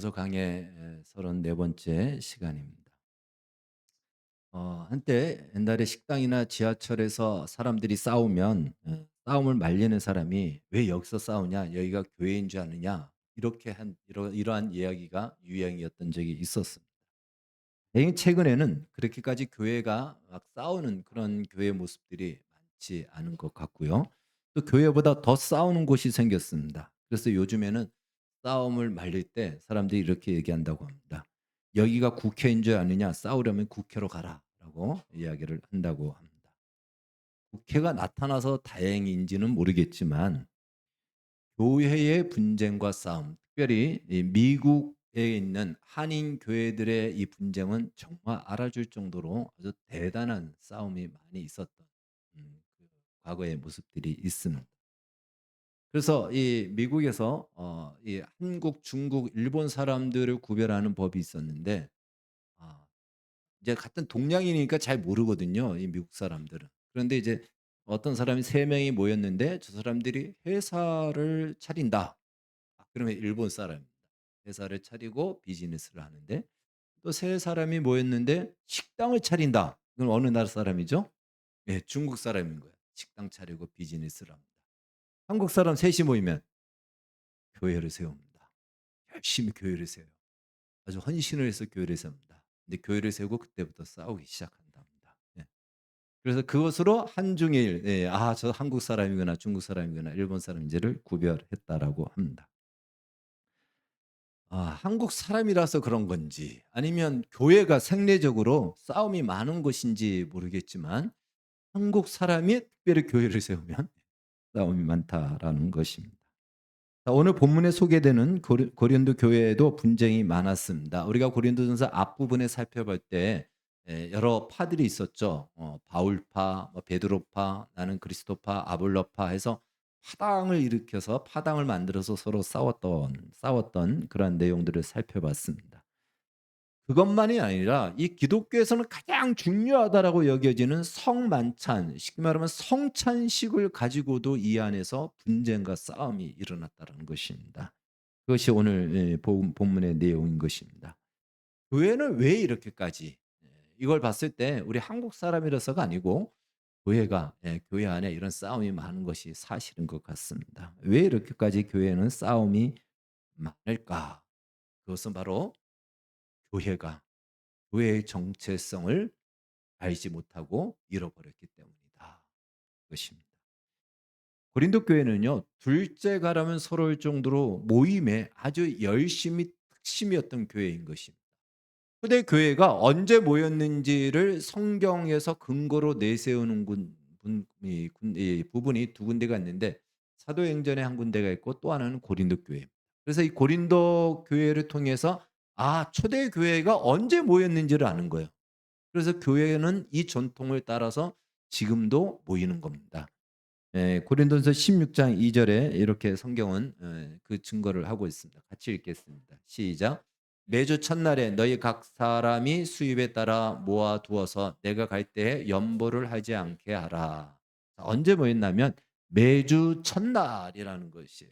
서 강의 34번째 시간입니다. 한때 옛날에 식당이나 지하철에서 사람들이 싸우면 싸움을 말리는 사람이 "왜 여기서 싸우냐? 여기가 교회인 줄 아느냐?" 이렇게 한 이러한 이야기가 유행이었던 적이 있었습니다. 다행히 최근에는 그렇게까지 교회가 막 싸우는 그런 교회 모습들이 많지 않은 것 같고요. 또 교회보다 더 싸우는 곳이 생겼습니다. 그래서 요즘에는 싸움을 말릴 때 사람들이 이렇게 얘기한다고 합니다. "여기가 국회인 줄 아느냐? 싸우려면 국회로 가라."라고 이야기를 한다고 합니다. 국회가 나타나서 다행인지는 모르겠지만 교회의 분쟁과 싸움, 특별히 이 미국에 있는 한인 교회들의 이 분쟁은 정말 알아줄 정도로 아주 대단한 싸움이 많이 있었던 그 과거의 모습들이 있습니다. 그래서 이 미국에서 이 한국, 중국, 일본 사람들을 구별하는 법이 있었는데 이제 같은 동양인이니까 잘 모르거든요, 이 미국 사람들은. 그런데 이제 어떤 사람이 3 명이 모였는데 저 사람들이 "회사를 차린다." 그러면 일본 사람입니다. 회사를 차리고 비즈니스를 하는데 또 세 사람이 모였는데 식당을 차린다. 그럼 어느 나라 사람이죠? 예, 중국 사람인 거예요. 식당 차리고 비즈니스를 합니다. 한국 사람 셋이 모이면 교회를 세웁니다. 열심히 교회를 세워요. 아주 헌신을 해서 교회를 세웁니다. 근데 교회를 세우고 그때부터 싸우기 시작한답니다. 예. 그래서 그것으로 한중일, 예, 저 한국 사람이구나 중국 사람이구나 일본 사람인지를 구별했다라고 합니다. 한국 사람이라서 그런 건지 아니면 교회가 생례적으로 싸움이 많은 것인지 모르겠지만 한국 사람이 특별히 교회를 세우면 싸움이 많다라는 것입니다. 자, 오늘 본문에 소개되는 고린도 교회에도 분쟁이 많았습니다. 우리가 고린도전서 앞부분에 살펴볼 때 여러 파들이 있었죠. 바울파, 뭐 베드로파, 나는 그리스도파, 아볼로파 해서 파당을 일으켜서 파당을 만들어서 서로 싸웠던 그러한 내용들을 살펴봤습니다. 그것만이 아니라 이 기독교에서는 가장 중요하다라고 여겨지는 성만찬, 쉽게 말하면 성찬식을 가지고도 이 안에서 분쟁과 싸움이 일어났다는 것입니다. 그것이 오늘 본문의 내용인 것입니다. 교회는 왜 이렇게까지 이걸 봤을 때 우리 한국 사람이라서가 아니고 교회 안에 이런 싸움이 많은 것이 사실인 것 같습니다. 왜 이렇게까지 교회는 싸움이 많을까? 그것은 바로 교회가 교회의 정체성을 알지 못하고 잃어버렸기 때문이다. 그것입니다. 고린도 교회는요, 둘째 가라면 서러울 정도로 모임에 아주 열심히 특심이었던 교회인 것입니다. 초대 교회가 언제 모였는지를 성경에서 근거로 내세우는 이 부분이 두 군데가 있는데 사도행전에 한 군데가 있고 또 하나는 고린도 교회입니다. 그래서 이 고린도 교회를 통해서 초대 교회가 언제 모였는지를 아는 거예요. 그래서 교회는 이 전통을 따라서 지금도 모이는 겁니다. 고린도전서 16장 2 절에 이렇게 성경은 그 증거를 하고 있습니다. 같이 읽겠습니다. 시작. "매주 첫날에 너희 각 사람이 수입에 따라 모아 두어서 내가 갈 때에 연보를 하지 않게 하라." 자, 언제 모였냐면 매주 첫날이라는 것이에요.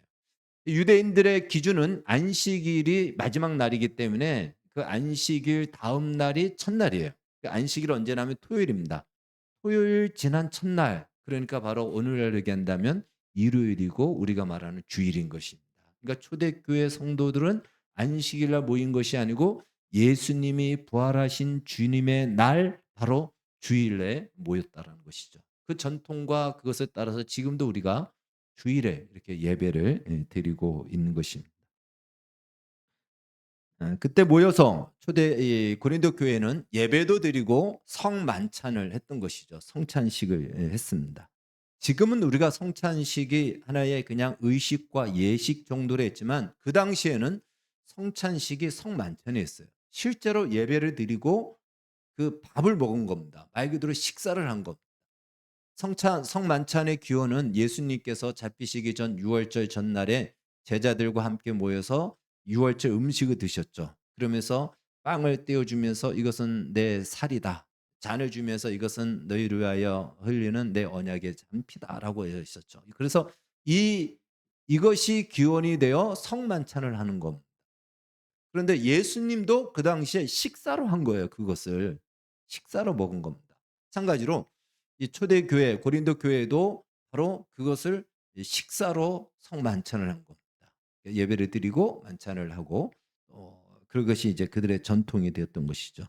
유대인들의 기준은 안식일이 마지막 날이기 때문에 그 안식일 다음 날이 첫날이에요. 그 안식일 언제냐면 토요일입니다. 토요일 지난 첫날, 그러니까 바로 오늘날 얘기한다면 일요일이고 우리가 말하는 주일인 것입니다. 그러니까 초대교회 성도들은 안식일 날 모인 것이 아니고 예수님이 부활하신 주님의 날 바로 주일에 모였다라는 것이죠. 그 전통과 그것에 따라서 지금도 우리가 주일에 이렇게 예배를 드리고 있는 것입니다. 그때 모여서 초대 이 고린도 교회는 예배도 드리고 성만찬을 했던 것이죠. 성찬식을 했습니다. 지금은 우리가 성찬식이 하나의 그냥 의식과 예식 정도로 했지만 그 당시에는 성찬식이 성만찬이었어요. 실제로 예배를 드리고 그 밥을 먹은 겁니다. 말 그대로 식사를 한 것. 성만찬의 기원은 예수님께서 잡히시기 전 유월절 전날에 제자들과 함께 모여서 유월절 음식을 드셨죠. 그러면서 빵을 떼어 주면서 "이것은 내 살이다." 잔을 주면서 "이것은 너희를 위하여 흘리는 내 언약의 잔 피다."라고 하셨죠. 그래서 이것이 기원이 되어 성만찬을 하는 겁니다. 그런데 예수님도 그 당시에 식사로 한 거예요, 그것을. 식사로 먹은 겁니다. 마찬가지로 이 초대교회 고린도 교회도 바로 그것을 이 식사로 성만찬을 한 겁니다. 예배를 드리고 만찬을 하고 그것이 이제 그들의 전통이 되었던 것이죠.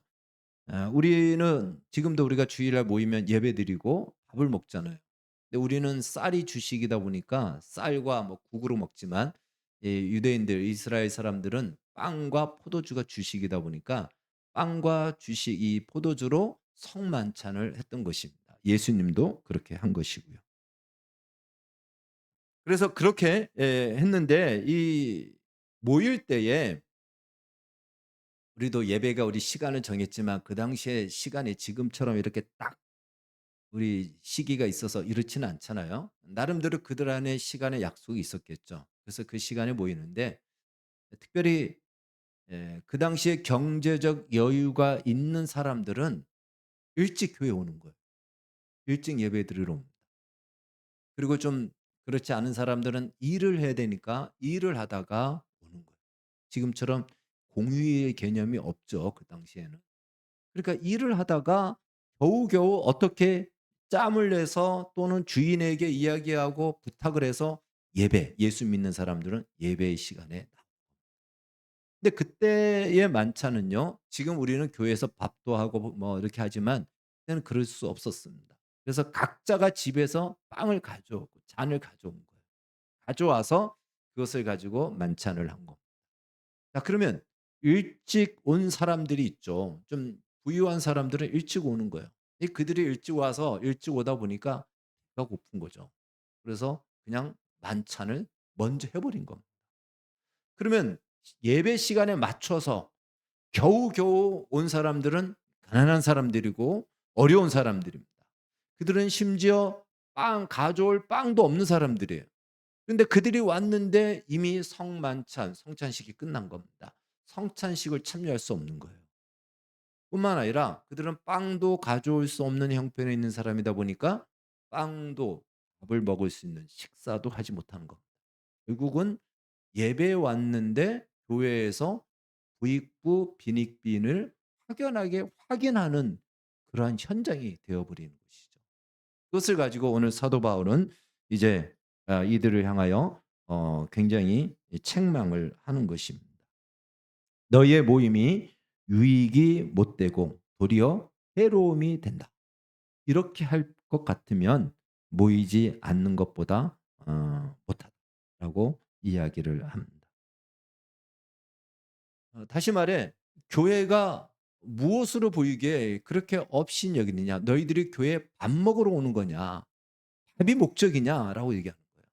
우리는 지금도 우리가 주일날 모이면 예배드리고 밥을 먹잖아요. 근데 우리는 쌀이 주식이다 보니까 쌀과 뭐 국으로 먹지만 이 유대인들 이스라엘 사람들은 빵과 포도주가 주식이다 보니까 빵과 주식 이 포도주로 성만찬을 했던 것입니다. 예수님도 그렇게 한 것이고요. 그래서 그렇게 했는데 이 모일 때에 우리도 예배가 우리 시간을 정했지만 그 당시에 시간이 지금처럼 이렇게 딱 우리 시기가 있어서 이렇지는 않잖아요. 나름대로 그들 안에 시간의 약속이 있었겠죠. 그래서 그 시간에 모이는데 특별히 그 당시에 경제적 여유가 있는 사람들은 일찍 교회 오는 거예요. 일찍 예배 드리러 옵니다. 그리고 좀 그렇지 않은 사람들은 일을 해야 되니까 일을 하다가 오는 거예요. 지금처럼 공휴일의 개념이 없죠, 그 당시에는. 그러니까 일을 하다가 겨우겨우 어떻게 짬을 내서 또는 주인에게 이야기하고 부탁을 해서 예수 믿는 사람들은 예배의 시간에 근데 그때의 만찬은요. 지금 우리는 교회에서 밥도 하고 뭐 이렇게 하지만 그때는 그럴 수 없었습니다. 그래서 각자가 집에서 빵을 가져오고 잔을 가져온 거예요. 가져와서 그것을 가지고 만찬을 한 겁니다. 자 그러면 일찍 온 사람들이 있죠. 좀 부유한 사람들은 일찍 오는 거예요. 그들이 일찍 와서 일찍 오다 보니까 배가 고픈 거죠. 그래서 그냥 만찬을 먼저 해 버린 겁니다. 그러면 예배 시간에 맞춰서 겨우겨우 온 사람들은 가난한 사람들이고 어려운 사람들입니다. 그들은 심지어 빵 가져올 빵도 없는 사람들이에요. 근데 그들이 왔는데 이미 성찬식이 끝난 겁니다. 성찬식을 참여할 수 없는 거예요. 뿐만 아니라 그들은 빵도 가져올 수 없는 형편에 있는 사람이다 보니까 빵도 밥을 먹을 수 있는 식사도 하지 못하는 겁니다. 결국은 예배에 왔는데 교회에서 부익부 빈익빈을 확연하게 확인하는 그러한 현장이 되어버리는 것이죠. 그것을 가지고 오늘 사도 바울은 이제 이들을 향하여 굉장히 책망을 하는 것입니다. 너희의 모임이 유익이 못되고 도리어 해로움이 된다. 이렇게 할 것 같으면 모이지 않는 것보다 못하다라고 이야기를 합니다. 다시 말해 교회가 무엇으로 보이기에 그렇게 업신여기느냐? 너희들이 교회에 밥 먹으러 오는 거냐? 밥이 목적이냐라고 얘기하는 거예요.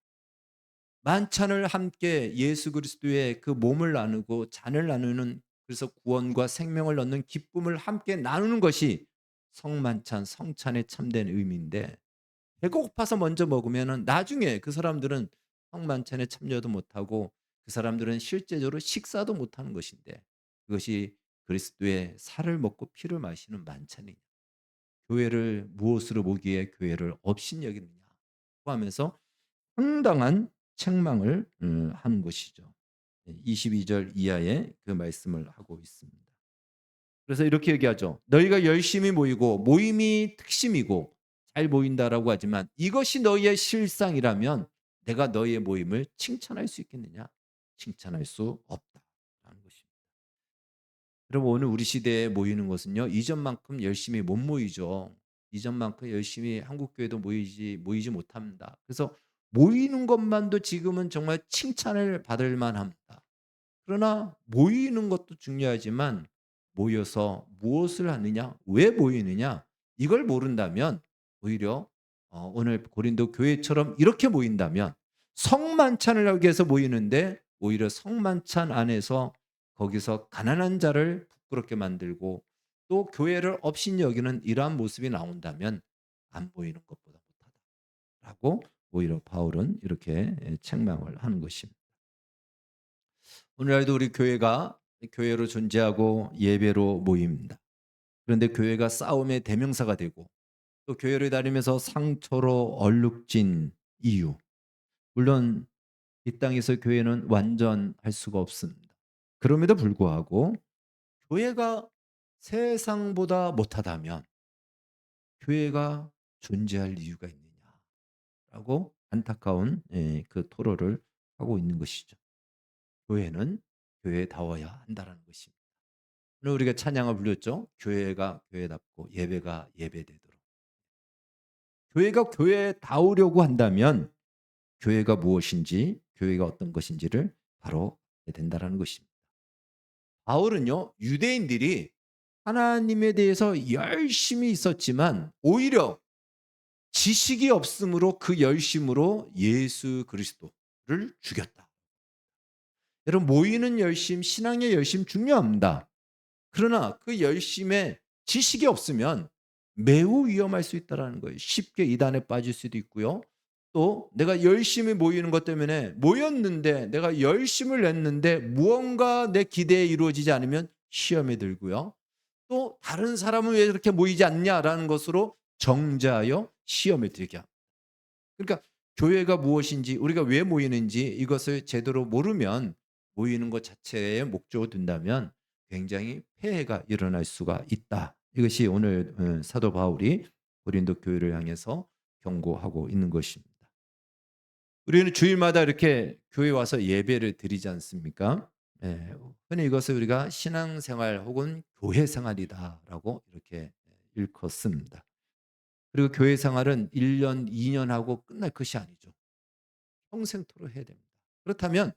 만찬을 함께 예수 그리스도의 그 몸을 나누고 잔을 나누는 그래서 구원과 생명을 얻는 기쁨을 함께 나누는 것이 성만찬, 성찬의 참된 의미인데 배가 고파서 먼저 먹으면은 나중에 그 사람들은 성만찬에 참여도 못하고 그 사람들은 실제적으로 식사도 못하는 것인데 그것이 그리스도의 살을 먹고 피를 마시는 만찬이냐. 교회를 무엇으로 보기에 교회를 업신여기느냐 하면서 황당한 책망을 하는 것이죠. 22절 이하의 그 말씀을 하고 있습니다. 그래서 이렇게 얘기하죠. 너희가 열심히 모이고 모임이 특심이고 잘 모인다라고 하지만 이것이 너희의 실상이라면 내가 너희의 모임을 칭찬할 수 있겠느냐? 칭찬할 수 없다라는 것입니다. 여러분 오늘 우리 시대에 모이는 것은요. 이전만큼 열심히 못 모이죠. 이전만큼 열심히 한국 교회도 모이지 못합니다. 그래서 모이는 것만도 지금은 정말 칭찬을 받을 만합니다. 그러나 모이는 것도 중요하지만 모여서 무엇을 하느냐, 왜 모이느냐 이걸 모른다면 오히려 오늘 고린도 교회처럼 이렇게 모인다면 성만찬을 하기 위해서 모이는데 오히려 성만찬 안에서 거기서 가난한 자를 부끄럽게 만들고 또 교회를 업신여기는 이러한 모습이 나온다면 안 보이는 것보다 못하다라고 오히려 바울은 이렇게 책망을 하는 것입니다. 오늘날도 우리 교회가 교회로 존재하고 예배로 모입니다. 그런데 교회가 싸움의 대명사가 되고 또 교회를 다니면서 상처로 얼룩진 이유. 물론 이 땅에서 교회는 완전할 수가 없습니다. 그럼에도 불구하고 교회가 세상보다 못하다면 교회가 존재할 이유가 있느냐라고 안타까운 그 토로를 하고 있는 것이죠. 교회는 교회다워야 한다라는 것입니다. 오늘 우리가 찬양을 불렸죠. 교회가 교회답고 예배가 예배되도록. 교회가 교회다우려고 한다면 교회가 무엇인지, 교회가 어떤 것인지를 바로 알게 된다라는 것입니다. 바울은요, 유대인들이 하나님에 대해서 열심히 있었지만 오히려 지식이 없으므로 그 열심으로 예수 그리스도를 죽였다. 여러분, 모이는 열심, 신앙의 열심 중요합니다. 그러나 그 열심에 지식이 없으면 매우 위험할 수 있다는 거예요. 쉽게 이단에 빠질 수도 있고요. 또 내가 열심히 모이는 것 때문에 모였는데 내가 열심을 냈는데 무언가 내 기대에 이루어지지 않으면 시험에 들고요. 또 다른 사람은 왜 이렇게 모이지 않냐라는 것으로 정죄하여 시험에 들게 합니다. 그러니까 교회가 무엇인지 우리가 왜 모이는지 이것을 제대로 모르면 모이는 것 자체에 목적을 둔다면 굉장히 폐해가 일어날 수가 있다. 이것이 오늘 사도 바울이 고린도 교회를 향해서 경고하고 있는 것입니다. 우리는 주일마다 이렇게 교회 와서 예배를 드리지 않습니까? 흔히 이것을 우리가 신앙생활 혹은 교회 생활이다라고 이렇게 일컫습니다. 그리고 교회 생활은 1년, 2년 하고 끝날 것이 아니죠. 평생토록 해야 됩니다. 그렇다면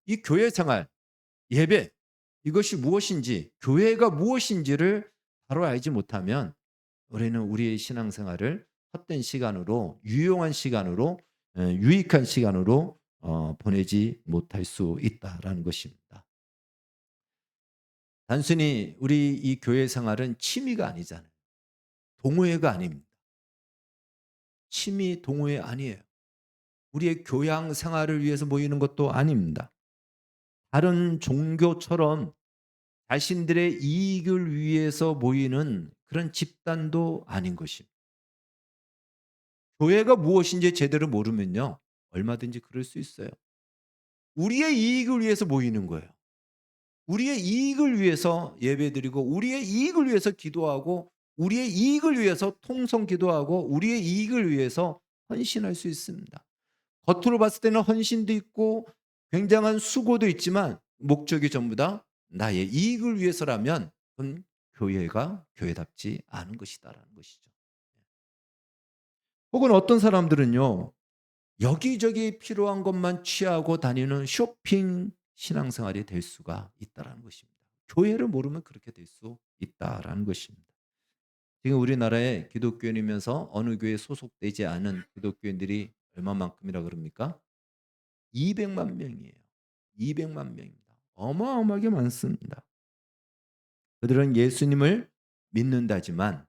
이 교회 생활, 예배 이것이 무엇인지, 교회가 무엇인지를 바로 알지 못하면 우리는 우리의 신앙생활을 헛된 시간으로, 유용한 시간으로, 유익한 시간으로 보내지 못할 수 있다라는 것입니다. 단순히 우리 이 교회 생활은 취미가 아니잖아요. 동호회가 아닙니다. 취미 동호회 아니에요. 우리의 교양 생활을 위해서 모이는 것도 아닙니다. 다른 종교처럼 자신들의 이익을 위해서 모이는 그런 집단도 아닌 것입니다. 교회가 무엇인지 제대로 모르면요, 얼마든지 그럴 수 있어요. 우리의 이익을 위해서 모이는 거예요. 우리의 이익을 위해서 예배드리고 우리의 이익을 위해서 기도하고 우리의 이익을 위해서 통성 기도하고 우리의 이익을 위해서 헌신할 수 있습니다. 겉으로 봤을 때는 헌신도 있고 굉장한 수고도 있지만 목적이 전부 다 나의 이익을 위해서라면 그건 교회가 교회답지 않은 것이다라는 것이죠. 혹은 어떤 사람들은요, 여기저기 필요한 것만 취하고 다니는 쇼핑 신앙생활이 될 수가 있다라는 것입니다. 교회를 모르면 그렇게 될 수 있다라는 것입니다. 지금 우리나라에 기독교인이면서 어느 교회에 소속되지 않은 기독교인들이 얼마만큼이라 그럽니까? 200만 명이에요. 200만 명입니다. 어마어마하게 많습니다. 그들은 예수님을 믿는다지만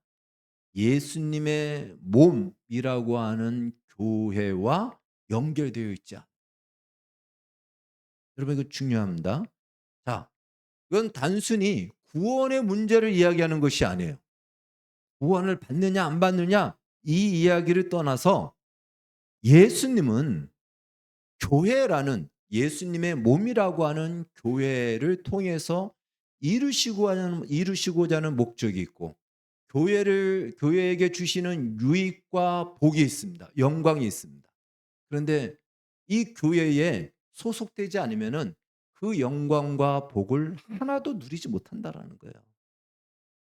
예수님의 몸이라고 하는 교회와 연결되어 있지 않아요. 여러분, 이거 중요합니다. 자, 이건 단순히 구원의 문제를 이야기하는 것이 아니에요. 구원을 받느냐 안 받느냐 이 이야기를 떠나서 예수님은 교회라는 예수님의 몸이라고 하는 교회를 통해서 이루시고자 하는 목적이 있고 교회에게 주시는 유익과 복이 있습니다. 영광이 있습니다. 그런데 이 교회에 소속되지 않으면은 그 영광과 복을 하나도 누리지 못한다라는 거예요.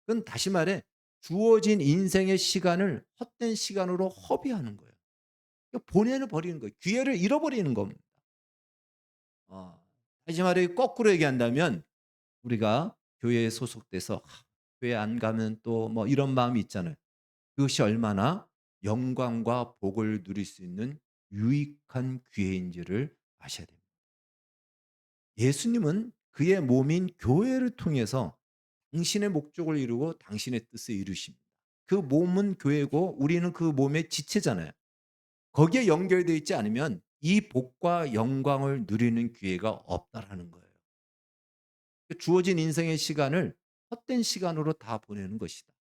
그건 다시 말해 주어진 인생의 시간을 헛된 시간으로 허비하는 거예요. 보내는 버리는 거예요. 기회를 잃어버리는 겁니다. 다시 말해 거꾸로 얘기한다면 우리가 교회에 소속돼서 교회 안 가면 또 뭐 이런 마음이 있잖아요. 그것이 얼마나 영광과 복을 누릴 수 있는 유익한 기회인지를 아셔야 됩니다. 예수님은 그의 몸인 교회를 통해서 당신의 목적을 이루고 당신의 뜻을 이루십니다. 그 몸은 교회고 우리는 그 몸의 지체잖아요. 거기에 연결되어 있지 않으면 이 복과 영광을 누리는 기회가 없다라는 거예요. 주어진 인생의 시간을 헛된 시간으로 다 보내는 것이다.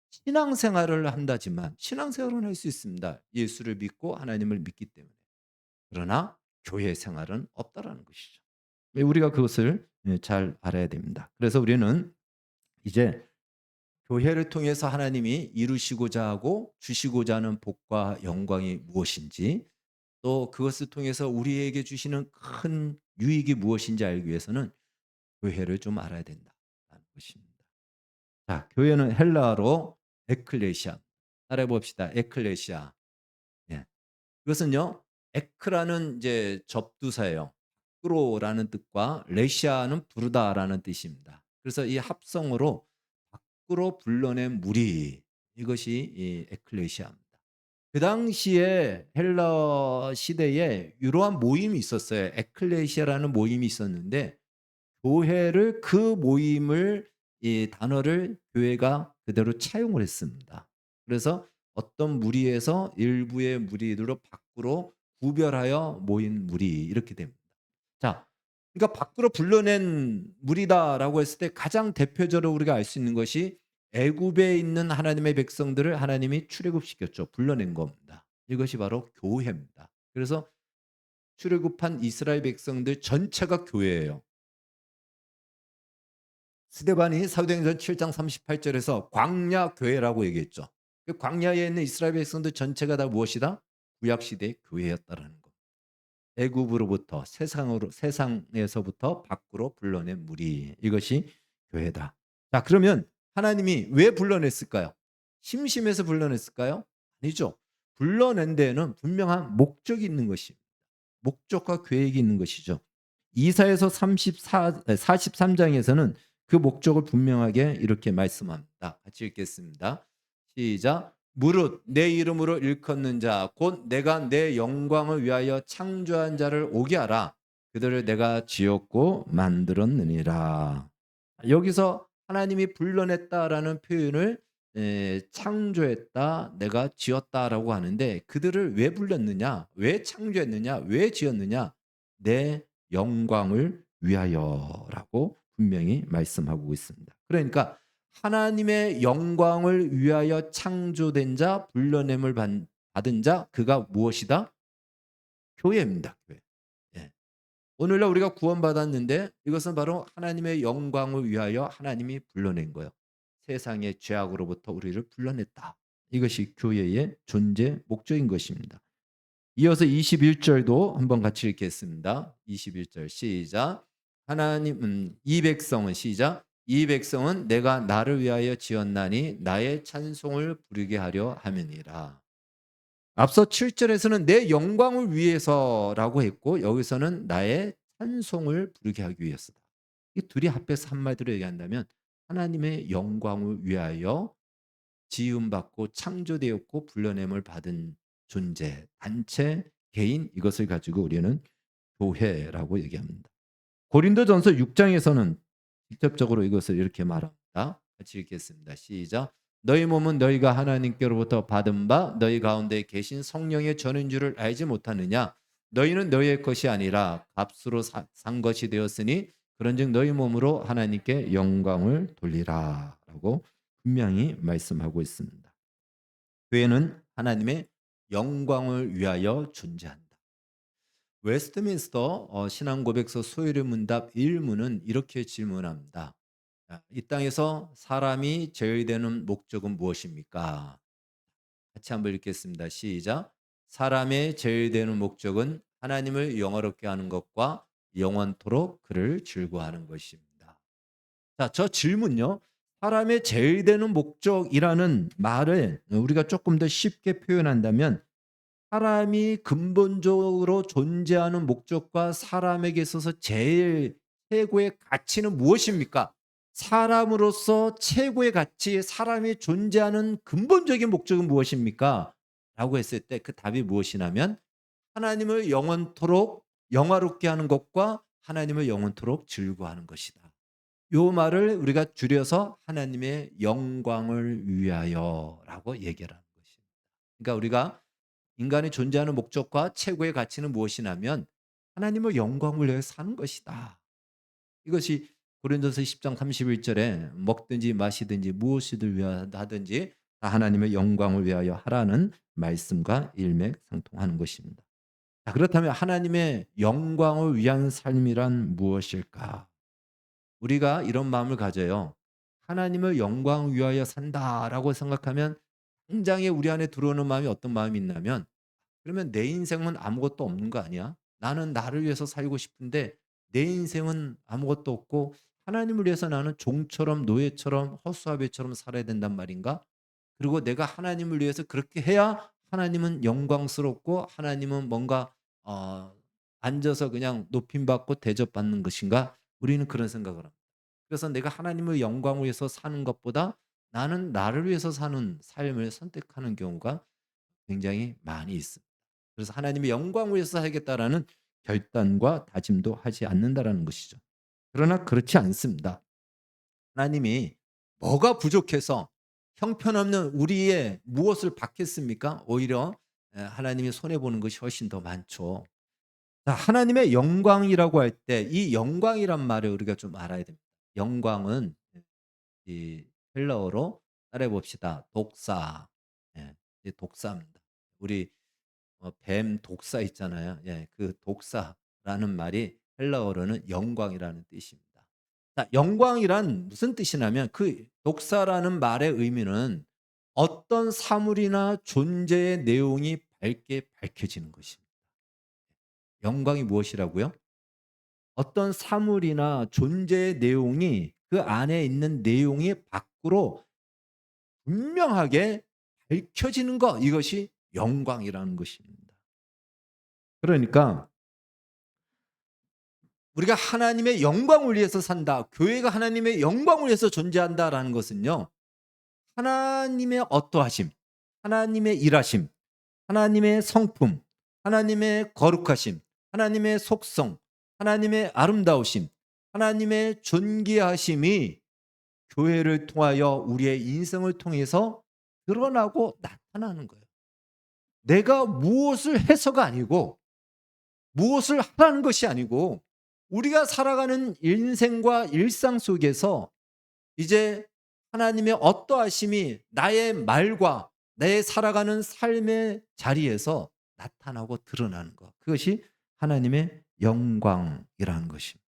신앙생활을 한다지만 신앙생활은 할 수 있습니다. 예수를 믿고 하나님을 믿기 때문에. 그러나 교회 생활은 없다라는 것이죠. 우리가 그것을 잘 알아야 됩니다. 그래서 우리는 이제 교회를 통해서 하나님이 이루시고자 하고 주시고자 하는 복과 영광이 무엇인지, 또 그것을 통해서 우리에게 주시는 큰 유익이 무엇인지 알기 위해서는 교회를 좀 알아야 된다는 것입니다. 자, 교회는 헬라어로 에클레시아. 따라해 봅시다. 에클레시아. 예. 그것은요, 에크라는 이제 접두사예요. 밖으로라는 뜻과 레시아는 부르다라는 뜻입니다. 그래서 이 합성어로 밖으로 불러낸 무리, 이것이 이 에클레시아입니다. 그 당시에 헬라 시대에 이러한 모임이 있었어요. 에클레시아라는 모임이 있었는데, 교회를 그 모임을 이 단어를 교회가 그대로 차용을 했습니다. 그래서 어떤 무리에서 일부의 무리들로 밖으로 구별하여 모인 무리, 이렇게 됩니다. 자, 그러니까 밖으로 불러낸 무리다라고 했을 때 가장 대표적으로 우리가 알 수 있는 것이 애굽에 있는 하나님의 백성들을 하나님이 출애굽시켰죠. 불러낸 겁니다. 이것이 바로 교회입니다. 그래서 출애굽한 이스라엘 백성들 전체가 교회예요. 스데반이 사도행전 7장 38절에서 광야 교회라고 얘기했죠. 그 광야에 있는 이스라엘 백성들 전체가 다 무엇이다? 구약 시대의 교회였다라는 것. 애굽으로부터 세상에서부터 밖으로 불러낸 무리, 이것이 교회다. 자, 그러면 하나님이 왜 불러냈을까요? 심심해서 불러냈을까요? 아니죠. 불러낸 데에는 분명한 목적이 있는 것입니다. 목적과 계획이 있는 것이죠. 이사에서 43장에서는 그 목적을 분명하게 이렇게 말씀합니다. 같이 읽겠습니다. 시작. 무릇 내 이름으로 일컫는 자 곧 내가 내 영광을 위하여 창조한 자를 오게 하라. 그들을 내가 지었고 만들었느니라. 여기서 하나님이 불러냈다라는 표현을 창조했다, 내가 지었다라고 하는데, 그들을 왜 불렀느냐, 왜 창조했느냐, 왜 지었느냐? 내 영광을 위하여라고 분명히 말씀하고 있습니다. 그러니까 하나님의 영광을 위하여 창조된 자, 불러냄을 받은 자, 그가 무엇이다? 교회입니다. 교회. 예. 오늘날 우리가 구원받았는데 이것은 바로 하나님의 영광을 위하여 하나님이 불러낸 거예요. 세상의 죄악으로부터 우리를 불러냈다. 이것이 교회의 존재 목적인 것입니다. 이어서 21절도 한번 같이 읽겠습니다. 21절 시작. 하나님 이 백성은 시작. 이 백성은 내가 나를 위하여 지었나니 나의 찬송을 부르게 하려 함이니라. 앞서 7절에서는 내 영광을 위해서라고 했고, 여기서는 나의 찬송을 부르게 하기 위해서다. 이 둘이 합해서 한마디로 얘기한다면 하나님의 영광을 위하여 지음받고 창조되었고 불러냄을 받은 존재, 단체, 개인, 이것을 가지고 우리는 교회라고 얘기합니다. 고린도전서 6장에서는 직접적으로 이것을 이렇게 말합니다. 같이 읽겠습니다. 시작. 너희 몸은 너희가 하나님께로부터 받은 바 너희 가운데 계신 성령의 전인 줄을 알지 못하느냐? 너희는 너희의 것이 아니라 값으로 산 것이 되었으니 그런즉 너희 몸으로 하나님께 영광을 돌리라라고 분명히 말씀하고 있습니다. 교회는 하나님의 영광을 위하여 존재한다. 웨스트민스터 신앙고백서 소요리 문답 1문은 이렇게 질문합니다. 이 땅에서 사람이 제외되는 목적은 무엇입니까? 같이 한번 읽겠습니다. 시작. 사람의 제외되는 목적은 하나님을 영화롭게 하는 것과 영원토록 그를 즐거워하는 것입니다. 자, 저 질문요. 사람의 제외되는 목적이라는 말을 우리가 조금 더 쉽게 표현한다면, 사람이 근본적으로 존재하는 목적과 사람에게 있어서 제일 최고의 가치는 무엇입니까? 사람으로서 최고의 가치, 사람이 존재하는 근본적인 목적은 무엇입니까? 라고 했을 때 그 답이 무엇이냐면 하나님을 영원토록 영화롭게 하는 것과 하나님을 영원토록 즐거워하는 것이다. 요 말을 우리가 줄여서 하나님의 영광을 위하여라고 얘기를 하는 것입니다. 그러니까 우리가 인간이 존재하는 목적과 최고의 가치는 무엇이냐면 하나님의 영광을 위해 사는 것이다. 이것이 고린도서 10장 31절에 먹든지 마시든지 무엇이든 위하든지 다 하나님의 영광을 위하여 하라는 말씀과 일맥상통하는 것입니다. 자, 그렇다면 하나님의 영광을 위한 삶이란 무엇일까? 우리가 이런 마음을 가져요. '하나님을 영광 위하여 산다.'라고 생각하면 당장에 우리 안에 들어오는 마음이 어떤 마음이 있냐면 '그러면 내 인생은 아무것도 없는 거 아니야? 나는 나를 위해서 살고 싶은데 내 인생은 아무것도 없고 하나님을 위해서 나는 종처럼 노예처럼 허수아비처럼 살아야 된단 말인가? 그리고 내가 하나님을 위해서 그렇게 해야 하나님은 영광스럽고 하나님은 뭔가 어 앉아서 그냥 높임받고 대접받는 것인가?' 우리는 그런 생각을 합니다. 그래서 내가 하나님의 영광을 위해서 사는 것보다 나는 나를 위해서 사는 삶을 선택하는 경우가 굉장히 많이 있습니다. 그래서 하나님의 영광을 위해서 살겠다라는 결단과 다짐도 하지 않는다라는 것이죠. 그러나 그렇지 않습니다. 하나님이 뭐가 부족해서 형편없는 우리의 무엇을 받겠습니까? 오히려 하나님이 손해 보는 것이 훨씬 더 많죠. 자, 하나님의 영광이라고 할 때 이 영광이란 말을 우리가 좀 알아야 됩니다. 영광은 이 헬라어로 따라해 봅시다. 독사. 예. 이 독사입니다. 우리 뱀 독사 있잖아요. 예. 그 독사라는 말이 헬라어로는 영광이라는 뜻입니다. 자, 영광이란 무슨 뜻이냐면 그 독사라는 말의 의미는 어떤 사물이나 존재의 내용이 밝게 밝혀지는 것입니다. 영광이 무엇이라고요? 어떤 사물이나 존재의 내용이 그 안에 있는 내용이 밖으로 분명하게 밝혀지는 것, 이것이 영광이라는 것입니다. 그러니까 우리가 하나님의 영광을 위해서 산다. 교회가 하나님의 영광을 위해서 존재한다라는 것은요. 하나님의 어떠하심, 하나님의 일하심, 하나님의 성품, 하나님의 거룩하심, 하나님의 속성, 하나님의 아름다우심, 하나님의 존귀하심이 교회를 통하여 우리의 인생을 통해서 드러나고 나타나는 거예요. 내가 무엇을 해서가 아니고 무엇을 하라는 것이 아니고 우리가 살아가는 인생과 일상 속에서 이제 하나님의 어떠하심이 나의 말과 내 살아가는 삶의 자리에서 나타나고 드러나는 것. 그것이 하나님의 영광이라는 것입니다.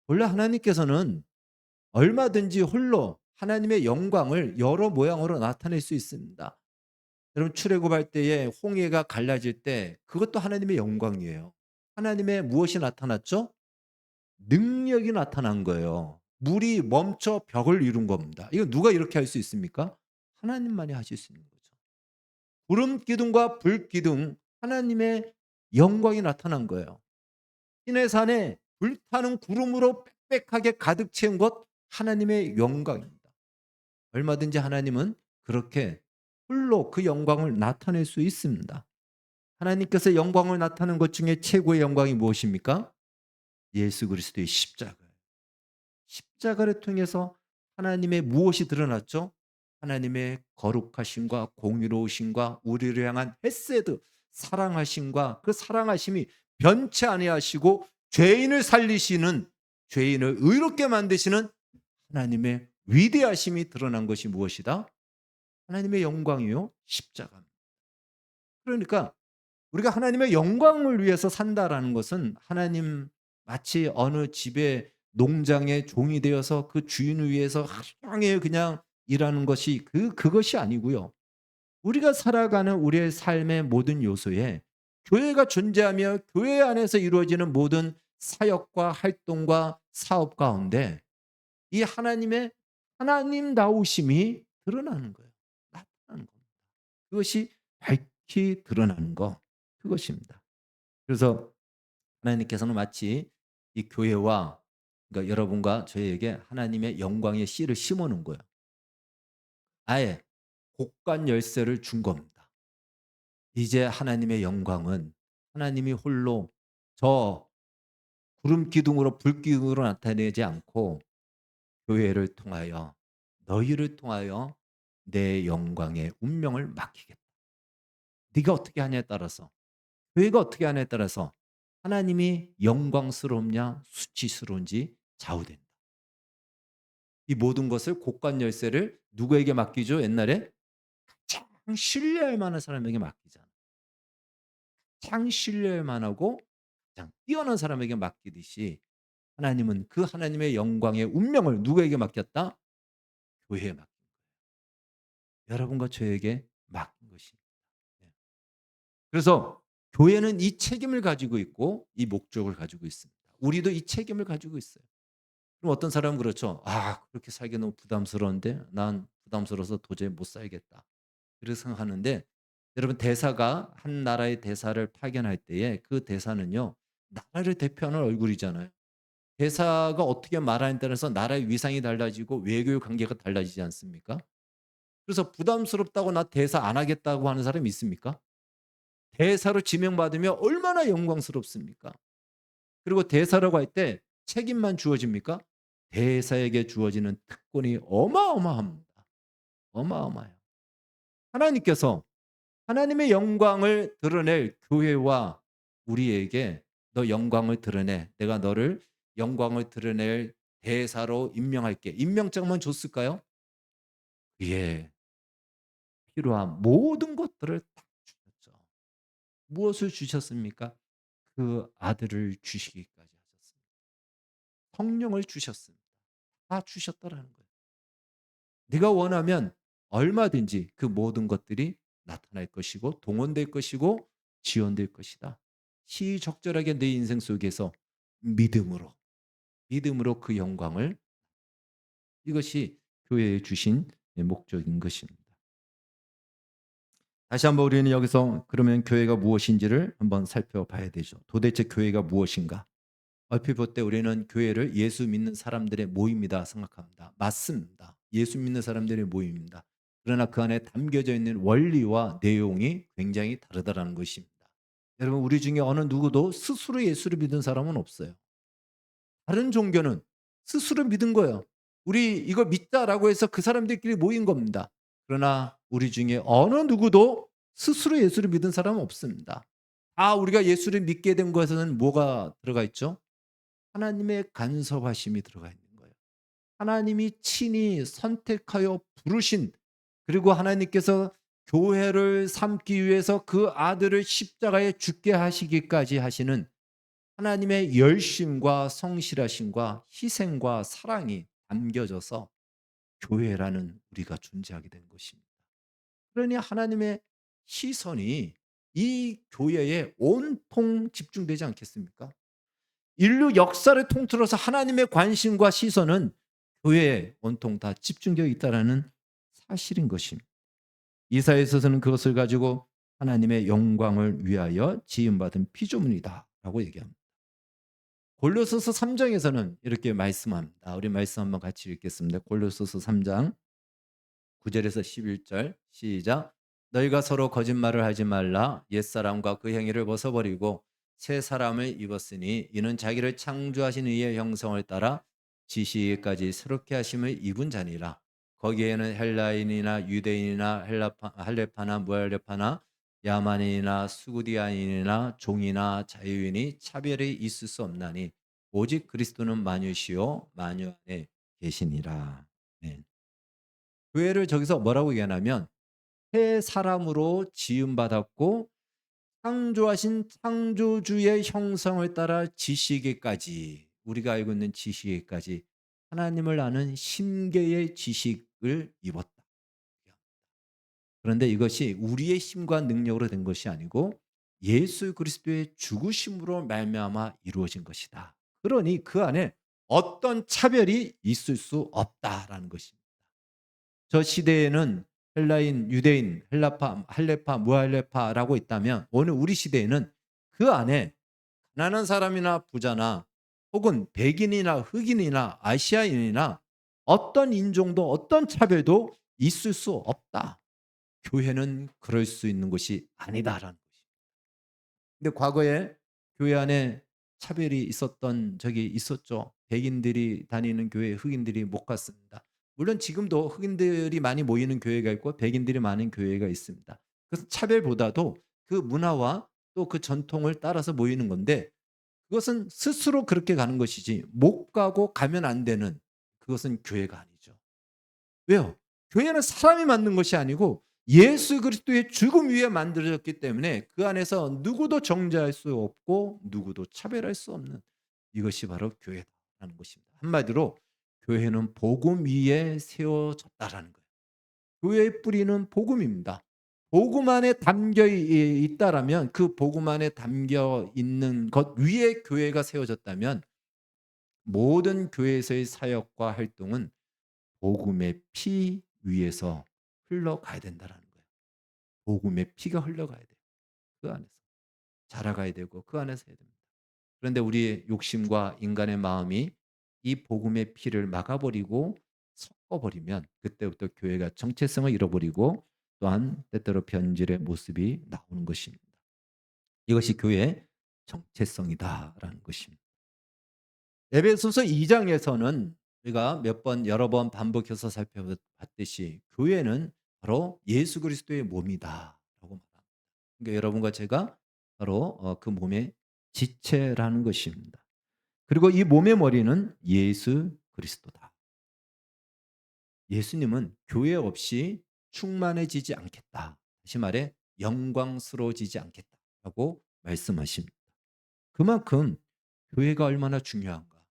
원래 하나님께서는 얼마든지 홀로 하나님의 영광을 여러 모양으로 나타낼 수 있습니다. 여러분 출애굽할 때에 홍해가 갈라질 때 그것도 하나님의 영광이에요. 하나님의 무엇이 나타났죠? 능력이 나타난 거예요. 물이 멈춰 벽을 이룬 겁니다. 이거 누가 이렇게 할 수 있습니까? 하나님만이 하실 수 있는 거죠. 구름 기둥과 불 기둥 하나님의 영광이 나타난 거예요. 시내산에 불타는 구름으로 빽빽하게 가득 채운 것 하나님의 영광입니다. 얼마든지 하나님은 그렇게 홀로 그 영광을 나타낼 수 있습니다. 하나님께서 영광을 나타내는 것 중에 최고의 영광이 무엇입니까? 예수 그리스도의 십자가예요. 십자가를 통해서 하나님의 무엇이 드러났죠? 하나님의 거룩하심과 공의로우심과 우리를 향한 헤세드, 사랑하심과 그 사랑하심이 변치 아니하시고 죄인을 살리시는, 죄인을 의롭게 만드시는 하나님의 위대하심이 드러난 것이 무엇이다? 하나님의 영광이요, 십자가입니다. 그러니까 우리가 하나님의 영광을 위해서 산다라는 것은 하나님 마치 어느 집의 농장의 종이 되어서 그 주인을 위해서 하루 종일 그냥 일하는 것이 그것이 아니고요. 우리가 살아가는 우리의 삶의 모든 요소에 교회가 존재하며 교회 안에서 이루어지는 모든 사역과 활동과 사업 가운데 이 하나님의 하나님다우심이 드러나는 거예요. 나타나는 겁니다. 그것이 밝히 드러나는 거, 그것입니다. 그래서 하나님께서는 마치 이 교회와 그러니까 여러분과 저희에게 하나님의 영광의 씨를 심어 놓은 거예요. 아예 곡간 열쇠를 준 겁니다. 이제 하나님의 영광은 하나님이 홀로 저 구름 기둥으로 불 기둥으로 나타내지 않고 교회를 통하여 너희를 통하여 내 영광의 운명을 맡기겠다. 네가 어떻게 하냐에 따라서 교회가 어떻게 하냐에 따라서 하나님이 영광스럽냐 수치스러운지 좌우된다. 이 모든 것을 곡간 열쇠를 누구에게 맡기죠? 옛날에 가장 신뢰할 만한 사람에게 맡기잖아. 가장 신뢰할 만하고 가장 뛰어난 사람에게 맡기듯이 하나님은 그 하나님의 영광의 운명을 누구에게 맡겼다? 교회에 맡긴 거예요. 여러분과 저에게 맡긴 것입니다. 예. 그래서 교회는 이 책임을 가지고 있고 이 목적을 가지고 있습니다. 우리도 이 책임을 가지고 있어요. 그럼 어떤 사람은 그렇죠. 아, 그렇게 살기 너무 부담스러운데 난 부담스러워서 도저히 못 살겠다. 그렇게 생각하는데 여러분, 대사가 한 나라의 대사를 파견할 때에 그 대사는요, 나라를 대표하는 얼굴이잖아요. 대사가 어떻게 말하느냐에 따라서 나라의 위상이 달라지고 외교의 관계가 달라지지 않습니까? 그래서 부담스럽다고 나 대사 안 하겠다고 하는 사람이 있습니까? 대사로 지명받으면 얼마나 영광스럽습니까? 그리고 대사라고 할 때 책임만 주어집니까? 대사에게 주어지는 특권이 어마어마합니다. 어마어마해요. 하나님께서 하나님의 영광을 드러낼 교회와 우리에게 너 영광을 드러내. 내가 너를 영광을 드러낼 대사로 임명할게. 임명장만 줬을까요? 예. 필요한 모든 것들을 다 주셨죠. 무엇을 주셨습니까? 그 아들을 주시기까지 하셨습니다. 성령을 주셨습니다. 다 주셨더라는 거예요. 네가 원하면 얼마든지 그 모든 것들이 나타날 것이고 동원될 것이고 지원될 것이다. 시적절하게 내 인생 속에서 믿음으로, 믿음으로 그 영광을, 이것이 교회에 주신 목적인 것입니다. 다시 한번 우리는 여기서 그러면 교회가 무엇인지를 한번 살펴봐야 되죠. 도대체 교회가 무엇인가? 얼핏 볼 때 우리는 교회를 예수 믿는 사람들의 모임이다 생각합니다. 맞습니다. 예수 믿는 사람들의 모임입니다. 그러나 그 안에 담겨져 있는 원리와 내용이 굉장히 다르다는 것입니다. 여러분, 우리 중에 어느 누구도 스스로 예수를 믿은 사람은 없어요. 다른 종교는 스스로 믿은 거예요. 우리 이거 믿자라고 해서 그 사람들끼리 모인 겁니다. 그러나 우리 중에 어느 누구도 스스로 예수를 믿은 사람은 없습니다. 우리가 예수를 믿게 된 것에는 뭐가 들어가 있죠? 하나님의 간섭하심이 들어가 있는 거예요. 하나님이 친히 선택하여 부르신, 그리고 하나님께서 교회를 삼기 위해서 그 아들을 십자가에 죽게 하시기까지 하시는 하나님의 열심과 성실하심과 희생과 사랑이 담겨져서 교회라는 우리가 존재하게 된 것입니다. 그러니 하나님의 시선이 이 교회에 온통 집중되지 않겠습니까? 인류 역사를 통틀어서 하나님의 관심과 시선은 교회에 온통 다 집중되어 있다는 사실인 것입니다. 이사야서는 그것을 가지고 하나님의 영광을 위하여 지음받은 피조물이다라고 얘기합니다. 골로새서 3장에서는 이렇게 말씀합니다. 우리 말씀 한번 같이 읽겠습니다. 골로새서 3장 9절에서 11절 시작. 너희가 서로 거짓말을 하지 말라. 옛사람과 그 행위를 벗어버리고 새 사람을 입었으니 이는 자기를 창조하신 이의 형성을 따라 지시까지 새롭게 하심을 입은 자니라. 거기에는 헬라인이나 유대인이나 할레파나 무할레파나 야만인이나 수구디아인이나 종이나 자유인이 차별이 있을 수 없나니 오직 그리스도는 만유시요 만유 안에 계시니라. 네. 교회를 저기서 뭐라고 얘기하냐면 새 사람으로 지음받았고 창조하신 창조주의 형성을 따라 지식에까지, 우리가 알고 있는 지식에까지 하나님을 아는 심계의 지식을 입었다. 그런데 이것이 우리의 힘과 능력으로 된 것이 아니고 예수 그리스도의 죽으심으로 말미암아 이루어진 것이다. 그러니 그 안에 어떤 차별이 있을 수 없다라는 것입니다. 저 시대에는 헬라인, 유대인, 헬라파, 할레파, 무할레파라고 있다면 오늘 우리 시대에는 그 안에 가난한 사람이나 부자나 혹은 백인이나 흑인이나 아시아인이나 어떤 인종도 어떤 차별도 있을 수 없다. 교회는 그럴 수 있는 것이 아니다라는 것입니다. 근데 과거에 교회 안에 차별이 있었던 적이 있었죠. 백인들이 다니는 교회에 흑인들이 못 갔습니다. 물론 지금도 흑인들이 많이 모이는 교회가 있고 백인들이 많은 교회가 있습니다. 그것은 차별보다도 그 문화와 또 그 전통을 따라서 모이는 건데 그것은 스스로 그렇게 가는 것이지 못 가고 가면 안 되는, 그것은 교회가 아니죠. 왜요? 교회는 사람이 만든 것이 아니고 예수 그리스도의 죽음 위에 만들어졌기 때문에 그 안에서 누구도 정죄할 수 없고 누구도 차별할 수 없는, 이것이 바로 교회다라는 것입니다. 한마디로 교회는 복음 위에 세워졌다라는 거예요. 교회의 뿌리는 복음입니다. 복음 안에 담겨 있다라면 그 복음 안에 담겨 있는 것 위에 교회가 세워졌다면 모든 교회에서의 사역과 활동은 복음의 피 위에서 흘러가야 된다라는 거예요. 복음의 피가 흘러가야 돼요. 그 안에서 자라가야 되고 그 안에서 해야 됩니다. 그런데 우리의 욕심과 인간의 마음이 이 복음의 피를 막아버리고 섞어버리면 그때부터 교회가 정체성을 잃어버리고 또한 때때로 변질의 모습이 나오는 것입니다. 이것이 교회의 정체성이다라는 것입니다. 에베소서 2장에서는 우리가 여러 번 반복해서 살펴봤듯이 교회는 바로 예수 그리스도의 몸이다라고 말합니다. 그러니까 여러분과 제가 바로 그 몸의 지체라는 것입니다. 그리고 이 몸의 머리는 예수 그리스도다. 예수님은 교회 없이 충만해지지 않겠다. 다시 말해 영광스러워지지 않겠다라고 말씀하십니다. 그만큼 교회가 얼마나 중요한가.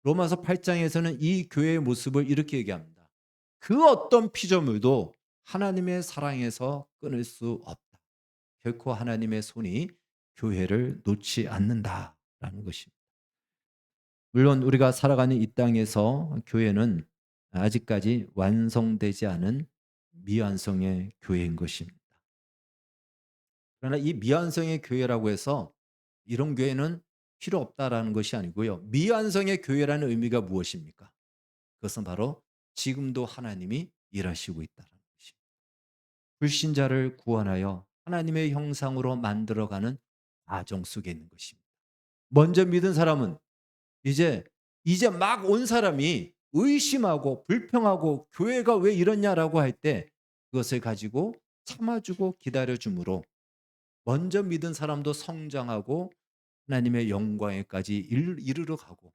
로마서 8장에서는 이 교회의 모습을 이렇게 얘기합니다. 그 어떤 피조물도 하나님의 사랑에서 끊을 수 없다. 결코 하나님의 손이 교회를 놓지 않는다라는 것입니다. 물론 우리가 살아가는 이 땅에서 교회는 아직까지 완성되지 않은 미완성의 교회인 것입니다. 그러나 이 미완성의 교회라고 해서 이런 교회는 필요 없다라는 것이 아니고요. 미완성의 교회라는 의미가 무엇입니까? 그것은 바로 지금도 하나님이 일하시고 있다는 것입니다. 불신자를 구원하여 하나님의 형상으로 만들어가는 과정 속에 있는 것입니다. 먼저 믿은 사람은 이제 막 온 사람이 의심하고 불평하고 교회가 왜 이러냐라고 할 때 그것을 가지고 참아주고 기다려줌으로 먼저 믿은 사람도 성장하고 하나님의 영광에까지 이르러 가고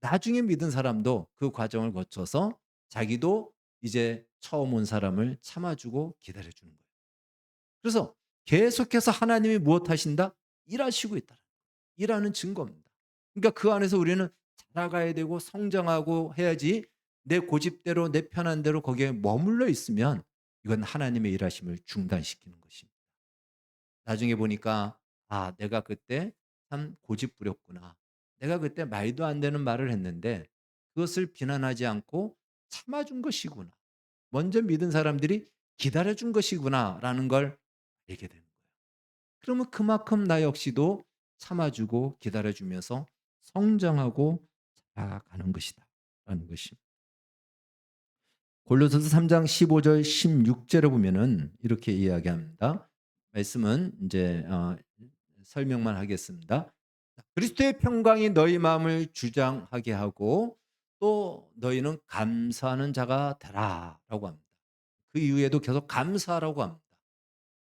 나중에 믿은 사람도 그 과정을 거쳐서 자기도 이제 처음 온 사람을 참아주고 기다려주는 거예요. 그래서 계속해서 하나님이 무엇 하신다? 일하시고 있다. 일하는 증거입니다. 그러니까 그 안에서 우리는 자라가야 되고 성장하고 해야지 내 고집대로 내 편한 대로 거기에 머물러 있으면 이건 하나님의 일하심을 중단시키는 것입니다. 나중에 보니까 아, 내가 그때 참 고집 부렸구나. 내가 그때 말도 안 되는 말을 했는데 그것을 비난하지 않고 참아준 것이구나. 먼저 믿은 사람들이 기다려준 것이구나라는 걸 알게 되는 거예요. 그러면 그만큼 나 역시도 참아주고 기다려주면서 성장하고 자라가는 것이다. 라는 것입니다. 골로새서 3장 15절 16절에 보면은 이렇게 이야기합니다. 말씀은 이제 설명만 하겠습니다. 그리스도의 평강이 너희 마음을 주장하게 하고 또 너희는 감사하는 자가 되라라고 합니다. 그 이후에도 계속 감사하라고 합니다.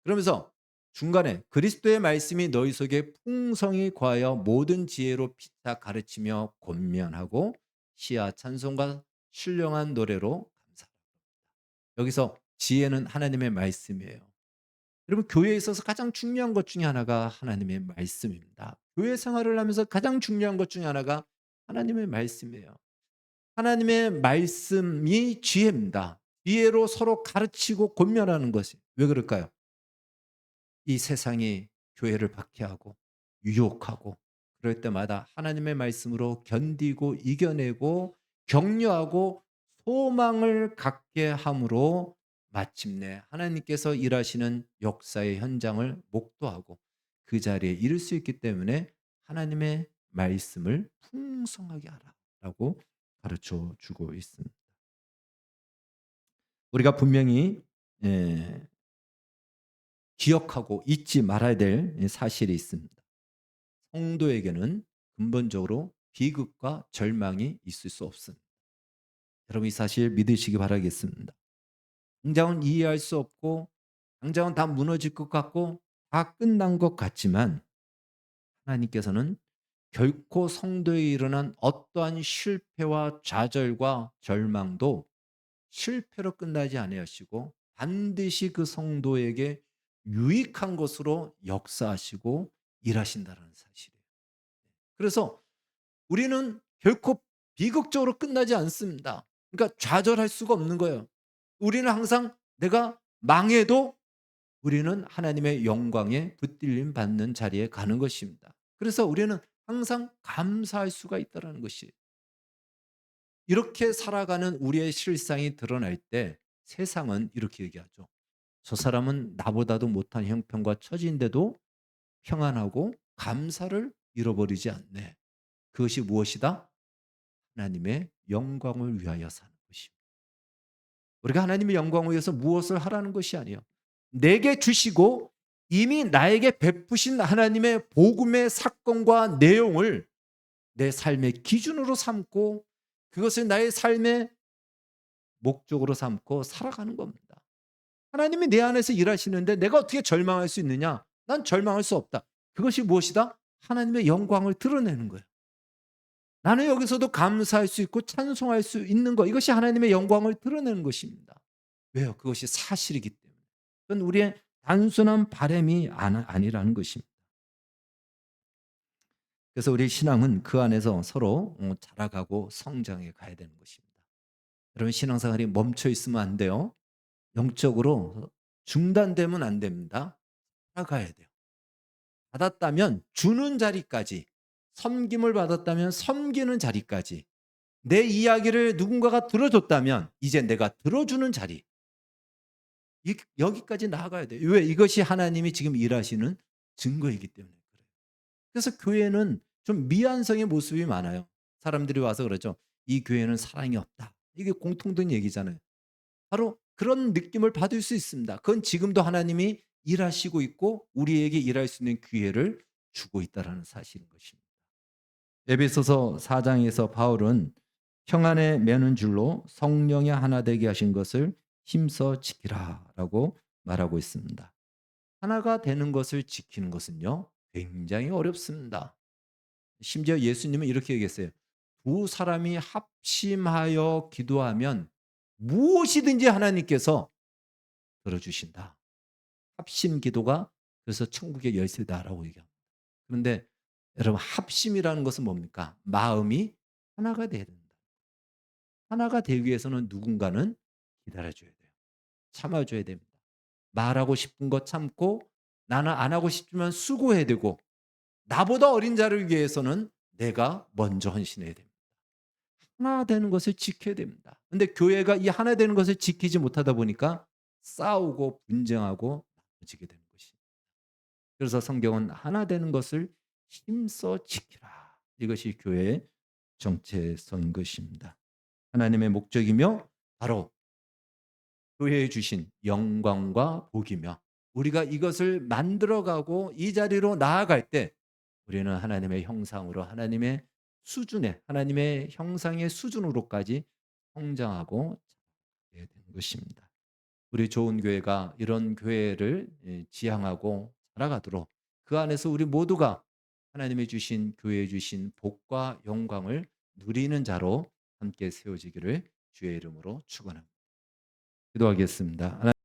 그러면서 중간에 그리스도의 말씀이 너희 속에 풍성히 과하여 모든 지혜로 피차 가르치며 권면하고 시와 찬송과 신령한 노래로 감사합니다. 여기서 지혜는 하나님의 말씀이에요. 여러분 교회에 있어서 가장 중요한 것 중에 하나가 하나님의 말씀입니다. 교회 생활을 하면서 가장 중요한 것 중에 하나가 하나님의 말씀이에요. 하나님의 말씀이 지혜입니다. 지혜로 서로 가르치고 권면하는 것이 왜 그럴까요? 이 세상이 교회를 박해하고 유혹하고 그럴 때마다 하나님의 말씀으로 견디고 이겨내고 격려하고 소망을 갖게 함으로 마침내 하나님께서 일하시는 역사의 현장을 목도하고 그 자리에 이를 수 있기 때문에 하나님의 말씀을 풍성하게 하라라고 가르쳐 주고 있습니다. 우리가 분명히 기억하고 잊지 말아야 될 사실이 있습니다. 성도에게는 근본적으로 비극과 절망이 있을 수 없습니다. 여러분 이 사실 믿으시기 바라겠습니다. 당장은 이해할 수 없고 당장은 다 무너질 것 같고 다 끝난 것 같지만 하나님께서는 결코 성도에 일어난 어떠한 실패와 좌절과 절망도 실패로 끝나지 아니하시고 반드시 그 성도에게 유익한 것으로 역사하시고 일하신다는 사실이에요. 그래서 우리는 결코 비극적으로 끝나지 않습니다. 그러니까 좌절할 수가 없는 거예요. 우리는 항상 내가 망해도 우리는 하나님의 영광에 붙들림 받는 자리에 가는 것입니다. 그래서 우리는 항상 감사할 수가 있다는 것이, 이렇게 살아가는 우리의 실상이 드러날 때 세상은 이렇게 얘기하죠. 저 사람은 나보다도 못한 형편과 처지인데도 평안하고 감사를 잃어버리지 않네. 그것이 무엇이다? 하나님의 영광을 위하여 사는 것입니다. 우리가 하나님의 영광을 위해서 무엇을 하라는 것이 아니에요. 내게 주시고 이미 나에게 베푸신 하나님의 복음의 사건과 내용을 내 삶의 기준으로 삼고 그것을 나의 삶의 목적으로 삼고 살아가는 겁니다. 하나님이 내 안에서 일하시는데 내가 어떻게 절망할 수 있느냐? 난 절망할 수 없다. 그것이 무엇이다? 하나님의 영광을 드러내는 거예요. 나는 여기서도 감사할 수 있고 찬송할 수 있는 것, 이것이 하나님의 영광을 드러내는 것입니다. 왜요? 그것이 사실이기 때문에. 그건 우리의 단순한 바람이 아니라는 것입니다. 그래서 우리 신앙은 그 안에서 서로 자라가고 성장해 가야 되는 것입니다. 여러분, 신앙생활이 멈춰 있으면 안 돼요. 영적으로 중단되면 안 됩니다. 살아가야 돼요. 받았다면 주는 자리까지, 섬김을 받았다면 섬기는 자리까지, 내 이야기를 누군가가 들어줬다면 이제 내가 들어주는 자리, 여기까지 나아가야 돼요. 왜? 이것이 하나님이 지금 일하시는 증거이기 때문에 그래요. 그래서 교회는 좀 미완성의 모습이 많아요. 사람들이 와서 그러죠. 이 교회는 사랑이 없다. 이게 공통된 얘기잖아요. 바로 그런 느낌을 받을 수 있습니다. 그건 지금도 하나님이 일하시고 있고 우리에게 일할 수 있는 기회를 주고 있다는 사실인 것입니다. 에베소서 4장에서 바울은 평안에 매는 줄로 성령의 하나 되게 하신 것을 힘써 지키라라고 말하고 있습니다. 하나가 되는 것을 지키는 것은요, 굉장히 어렵습니다. 심지어 예수님은 이렇게 얘기했어요. 두 사람이 합심하여 기도하면 무엇이든지 하나님께서 들어주신다. 합심 기도가 그래서 천국의 열쇠다라고 얘기합니다. 그런데 여러분, 합심이라는 것은 뭡니까? 마음이 하나가 돼야 된다. 하나가 되기 위해서는 누군가는 기다려줘야 돼요. 참아줘야 됩니다. 말하고 싶은 거 참고 나는 안 하고 싶지만 수고해야 되고 나보다 어린 자를 위해서는 내가 먼저 헌신해야 됩니다. 하나 되는 것을 지켜야 됩니다. 근데 교회가 이 하나 되는 것을 지키지 못하다 보니까 싸우고 분쟁하고 나눠지게 되는 것입니다. 그래서 성경은 하나 되는 것을 힘써 지키라. 이것이 교회의 정체성인 것입니다. 하나님의 목적이며 바로 교회에 주신 영광과 복이며 우리가 이것을 만들어가고 이 자리로 나아갈 때 우리는 하나님의 형상으로 하나님의 수준에 하나님의 형상의 수준으로까지 성장하고 자라게 되는 것입니다. 우리 좋은 교회가 이런 교회를 지향하고 살아가도록 그 안에서 우리 모두가 하나님의 주신 교회에 주신 복과 영광을 누리는 자로 함께 세워지기를 주의 이름으로 축원합니다. 기도하겠습니다.